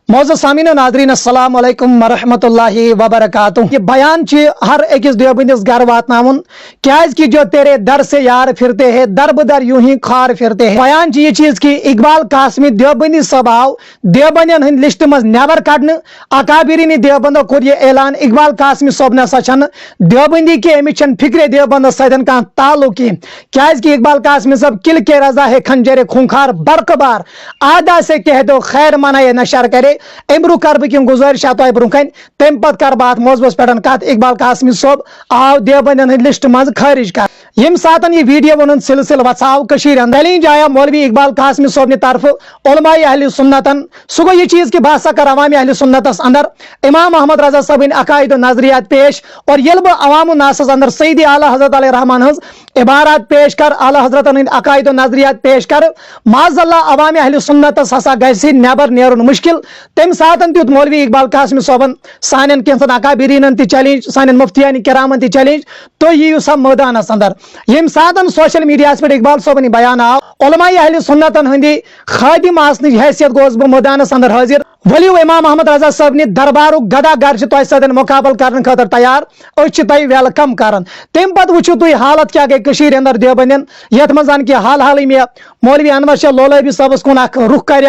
मोअज़्ज़ज़ सामीन नाज़रीन अस्सलाम वालेकुम वरहमतुल्लाहि वबरकातुहू। ये बयान हर अकिस देवबंदिस घर वातनाउन कि जो तेरे दर से यार फिरते हैं दर बदर यूं ही खार फिरते हैं। बयान ये चीज कि इकबाल कासमी देवबंदी सब आव देवबंदियन हंद लिस्ट मज नेबर कड़न अकाबिरीन देवबंदो कोर ये ऐलान इकबाल कासमी सोब नसा देवबंदी के अमिस फिक्रे देवबंद सतन कह ताल्लुक क्या इकबाल कासमी सब किल के रजा है खंजर खूंखार बरकबार आदा से कह दो खैर मनाए नशर करे अमरु कर बह गुजारिश तह ब्रोह तम पे कर बात मोजबस पे कत इकबाल कासमी सोब आव देवबंदियन हंद लिस्ट मज खारिज कर यम सात ये वीडियो वन सिलसिल वसाव दलीज आया मौलवी इकबाल कासमी सोब तरफ उलमाए अहले सुन्नतन सह गो यह चीज कि बह कर अवाम अहले सुन्नतस अंदर इमाम अहमद रजा सबन अकायद नजरियात पेश और ये बह अवाम नास अंदर सईद आला हजरत अलैहि रहमान हज इबारत पेश कर आला हजरत अकायद नजरियात पेश कर माज़ल्ला अवाम अहले सुन्नतस हसा गसी नेबर नेरुन मुश्किल तम सात तुत मौलवी इकबाल कासमी सोबन सान कैंसन अकाबिरीन चैलेंज सान मुफ्तियान किरामन चैलेंज तो यू सा मैदानस अंदर यम सात सोशल मीडिया पे इकबाल सोबन बयान आव उलमाए अहले सुन्नतन हंदी खादिम आसन हैसियत गोस बह मैदानस अंदर हाजिर वलियो इमाम अहमद रजा सबन दरबार गदा गर तह सतन मुकाबल कर खतर तैयार तह वेलकम कर तम पे वो तुम हालत क्या गई अंदर देवबंदियन यथ मज कि हाल हाल मे मौलवी अनवर शाह लोलबी सबस कुन रुख कर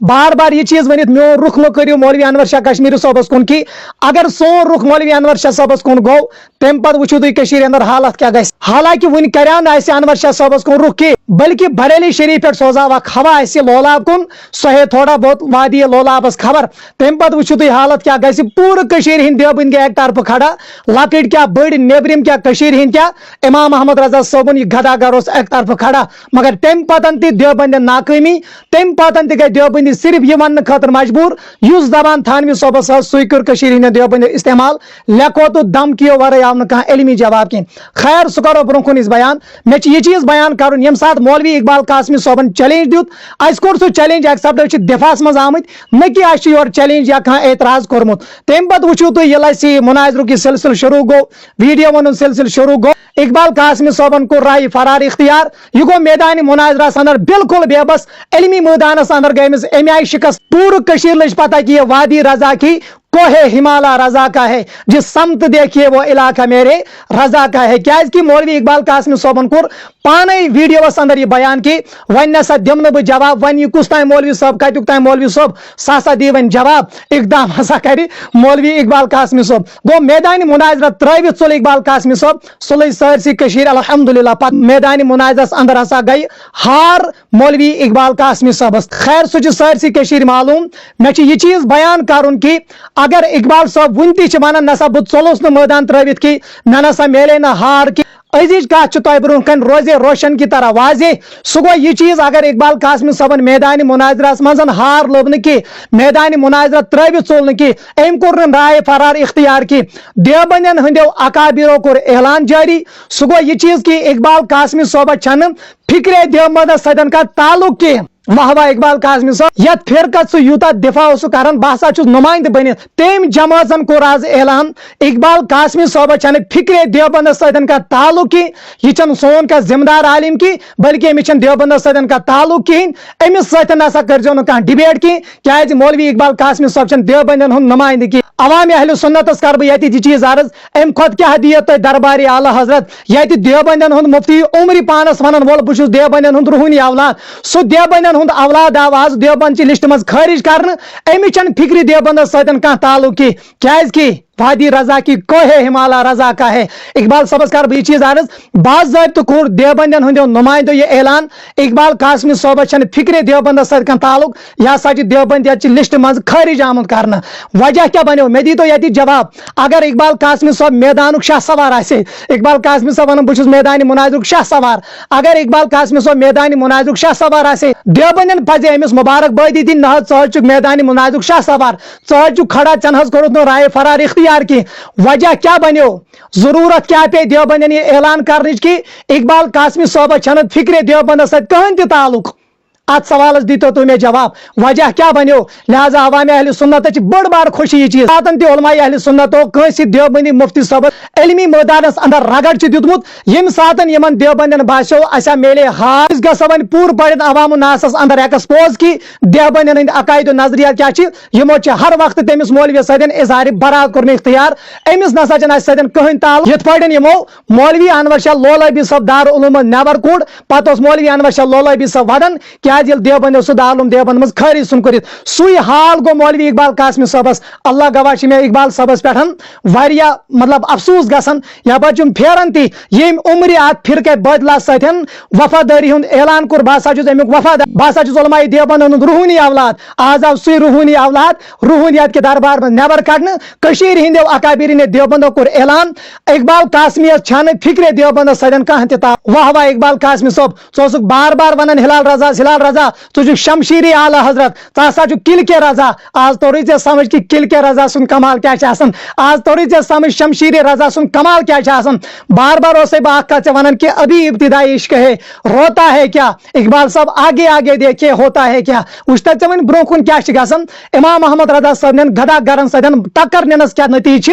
बार बार यह चीज वन मोन रुख मो करो मौलवी अनवर शाह कश्मीरी सबस कुन कि अगर सोन रुख मौलवी अनवर शाह सबस कुन गो तम पे वो तुम अंदर हालत क्या गई हालांकि वन करान अनवर शाह सबस कुन रुख कि बल्कि बरेली शरीफ पे सोजा हवा लोलाब कुन सह थोड़ा बहुत वादी लोलाबस खबर तम पे वो तुम हालत क्या गई पूरे हंद देवबंद एक तरफ खड़ा लकड़ क्या बड़ नेबरिम क्या हंद क्या इमाम अहमद रजा सोबन यह गदागर एक तरफ खड़ा मगर तम पतन देवबंद नाकामी तम पतन गई देवबंदी सिर्फ यह वन खतर मजबूर उस दबान थानवी सोबस सू कर देवबंद इस्तेमाल लेखो तो दम कियो वर आव न कह इलमी जवाब कह खैर सह करो ब्रोह कुन बयान मे यह चीज बयान कर यम सात मौलवी इकबाल कासमी सोबन चैलेंज दित अस कोर सह चैलेंज एक्सेप्ट दिफास मज आमत न कि योर चैलेंज या कह एतराज कोर्मुत तम पे वो तुम ये मुनाजर की सिलसिल शुरू गो वीडियो वन सिलसिल शुरू गो इकबाल कासमी सोबन को राय फरार इख्तियार यह गो मैदान मुनाजरस अंदर बिल्कुल बेबस इलमी मैदानस अंदर गई अमे आई शिकस्त पूरे लज पता कि यह वादी रजा की कोहे हिमालय रजा का है जिस समत देखिए वो इलाका मेरे रजा का है क्या कि मौलवी इकबाल कासमी सोबन कोर पाने वीडियोस अंदर यह बयान कि वन नसा दिम बह जवाब वन यह कुस ताम मौलवी सोब कतुक ताम मौलवी सोब सा दी वन जवाब इकदाम हसा कर मौलवी इकबाल कासमी सोब गो मैदान मुनाजरा त्रवित सुल इकबाल कासमी सोब सुल सरसी अल्हम्दुलिल्लाह पत मैदान मुनाजरस अंदर हसा गई हार मौलवी इकबाल कासमी सोबस खैर सह सरसी मालूम मे यह चीज बयान कर कि अगर इकबाल साहब वन वन नसा बह चलोस मैदान त्रवित कि मे नसा मिले न हार कि अजीज कत ब्रोह कन रोजे रोशन की तरह वाजे सह गो यह चीज अगर इकबाल कासमी सबन मैदान मुनाजरस मज हार लोब न कि मैदान मुनाजरा त्रवित चोल न कि अम कोर राय फरार इख्तियार कि देवबंदियन हंदो अकाबिरो कोर ऐलान जारी सह गो यह चीज कि इकबाल कासमी सोबा छन फिक्रे देवबंद सतन का ताल्लुक कि वाह वाह इकबाल कासमी सोब यथ फिरकत सह यूता दिफा कर बहसा नुमाइंद बन तम जमातन कोर आज ऐलान इकबाल कासमी सोबा छन फिक्रे देवबंद सतन का ताल्लुक कि यह सोन का जिम्मेदार आलिम की बल्कि अमिस देवबंद सतन का ताल्लुक कहें अमिस सतन हसा कर कह डिबेट की क्या मौलवी इकबाल कासमी सोब देवबंदियन हूं नुमाइंद की अवाम अहले सुन्नतस कर बह यह चीज अर्ज अम खुद क्या दियत तुम दरबारी आला हजरत ये देवबंदियन हूं मुफ्ती उमरी पानस वन वोल बह देवबंदियन हूं रूहनी औलाद सह देवबंदियन हूं औलाद आव आज देवबंद लिस्ट मज खारिज कर अमिस फिक्री देवबंद सतन कह ताल्लुक कि वादी रजा की कोहे हिमालय रजा का है इकबाल सबस कर यह चीज अर्ज बाज़ाब्त कोर देवबंदियन हंदो नुमाइंदो यह ऐलान इकबाल कासमी सोबा छन फिक्रे देवबंद सत कह ताल्लुक यह सा देवबंदियत लिस्ट मज खारिज आमुत कर वजह क्या बनो मे दी तो ये जवाब अगर इकबाल कासमी सोब मैदान शाह सवार इकबाल कासमी सोब वन बह मैदान मुनाजर शाह सवार अगर इकबाल कासमी सोब मैदान मुनाजर शाह सवार देवबंदियन पजे अमिस मुबारकबादी दिन न चुक मैदान मुनाजर शाह सवार चुक खड़ा चन कोरुत राय फरार इख्तियार की वजह क्या बनो जरूरत क्या पे देवबंदियन ऐलान कर कि इकबाल कासमी सोबा छन फिक्रे देवबंद सत कहीं ताल्लुक ات सवालस दीतो तुम मे जवाब वजह क्या बनो लिहाजा अवाम अहल सुन्नत बड़ बार खुशी ये चीज सातन ते उलमा अहल सुन्नतो कंसी देवबंदी मुफ्ती साहब इल्मी मैदानस अंदर रगड़ दितमुत यम सातन यमन देवबंदन बासो असा मेले हाज गस वन पूर पड़न अवाम नासस अंदर एक्सपोज की देवबंदन हंद अकायद नजरिया क्या यमो हर वक्त तमिस मौलवी सदन इजहार बरात कोर इख्तियार अमिस नसा सदन कहन ताल यथ पड़न यमो मौलवी अनवर शाह लोलबी सब दार उलूम नबर कुड़ पत मौलवी अनवर शाह लोलबी सब वदन क्या देवबंद सह दारुल देवबंद मज खरी सुन कर सुई हाल गो मौलवी इकबाल कासमी सबस अल्लाह गवाह मे इकबाल सबस पे मतलब अफसोस गसन यप फेरन ती यम उम्र अत फिरके बदला सतन वफादारी हुंद ऐलान कोर बसा अमुक वफादार बसा उलमाए देवबंद हुंद रूहानी औलाद आज आव सुई रूहानी औलाद रूहानियत के दरबार में नबर कड़न कशीर हिंदो अकाबिरीन देवबंदो कोर ऐलान इकबाल कासमी छान फिक्रे देवबंद सदन कह ता वाह वाह इकबाल कासमी सब सह बार बार वन हिलाल रजा तुझ शमशीर आला हजरत सा किल के रजा आज तोरी ऐ समझ कि किल के रजा सुन कमाल क्या आज तोरी ऐ समझ शमशीर रजा सुन कमाल क्या बार बार उसे बात वन कि अभी इब्तिदाई इश्क है रोता है क्या इकबाल साहब आगे आगे देखिए होता है क्या उश्ता वन ब्रो कुन क्या इमाम मोहम्मद रजा सबन गदा गरन सदन टक्कर निनस क्या नतीज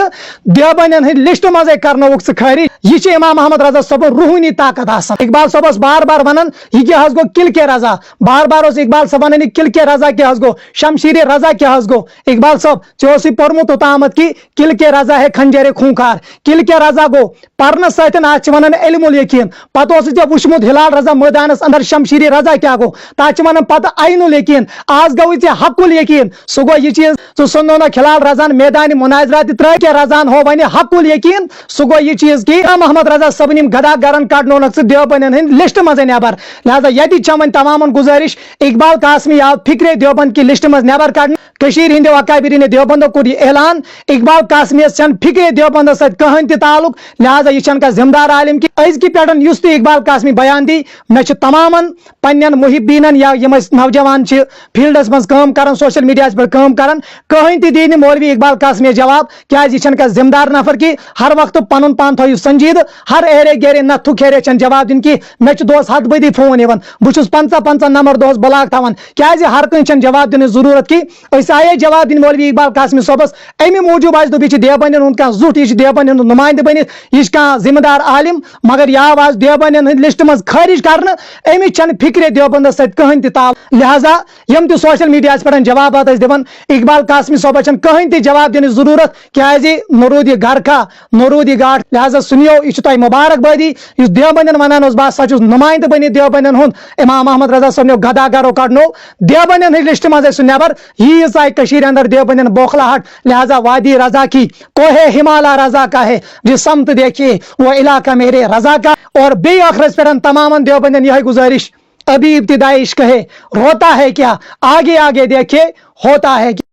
देवबंदन हंद लिस्ट मजे कर खारी यह इमाम मोहम्मद रजा सब रूहानी ताकत इकबाल साहबस बार बार वन यह गो किल के रजा बार बार इकबाल साहब वन किल के रजा क्या गो शमशीर रजा क्या गो इकबाल साहब चे पोर्मुत उतामत कि किल के रजा है खंजर खूंखार किल के रजा गो पर्न सतन वन इल्मुल यकीन पे वुचमुत हिलाल रजा मैदानस अंदर शमशीर रजा क्या गो तक वन पे आइनुल यकीन आज गो हकुल यकीन सह गो यह चीज सुनो न हिलाल रजान मैदान मुनाजरा त्र के रजान हो वन हकुल यकीन सह गो यह चीज कि मोहम्मद रजा सबन गदा गरन कड़नो देवबंदन हंद लिस्ट मज नबर लिहाजा ये वन तमाम गुजारिश इकबाल कासमी आव फिक्रे देवबंद की लिस्ट मज नबर कड़न हिंदो अकाबिरीन देवबंदो कोर ऐलान इकबाल कासमी फिक्रे देवबंद सत कहन त ताल्लुक लिहाजा यह जिम्मेदार आलिम कि अजकि पे इकबाल कासमी बयान दी मे तमाम पन्न मुहिबीन या नौजवान फील्डस मज काम कर सोशल मीडिया पे काम कर कहन ती दी मौलवी इकबाल कासमी जवाब क्या यह जिम्मेदार नफर कि हर वक्त पन पान थो संजीद हर एरे गेरे न थुक हेरे जवाब दिन कि मे दोस हद बदी फोन बहुत 50 नंबर दोस ब्लॉक थवान क्या हर कह जवाब दिन जरूरत कि आये जवाब दिन मौलवी इकबाल कासमी सबस अमे मूजूब आज दोप देवबंदन हूं कह जुट यह देवबंदन नुमाइंद बन यह जिम्मेदार आलिम मगर यह आज देवबंदन हंद लिस्ट मज खारिज कर अमिच फिक्रे देवबंद सत कहन ताल लिहाजा यम त सोशल मीडिया पे जवाब दिवान इकबाल कासमी सबस कहन त जवाब दिन जरूरत क्या नरूद घर खा नरूद गाठ लिहाजा सुनियो यह मुबारकबादी इस देवबंदन वन बह सा नुमाइंद बन देवबंदन हूं इमाम मोहम्मद रजा सबनो गदा गरो कड़नो देवबंदन हंद लिस्ट मज नबर यीज आय कशीर अंदर देवबंदन बौखलाहट लिहाजा वादी रजा की कोहे हिमालय रजा का है जिस समत देखिए वो इलाका मेरे रजा का और बे आखिरस पे तमाम देवबंदन यह गुजारिश अभी इब्तिदाई इश्क है रोता है क्या आगे आगे देखिए होता है क्या।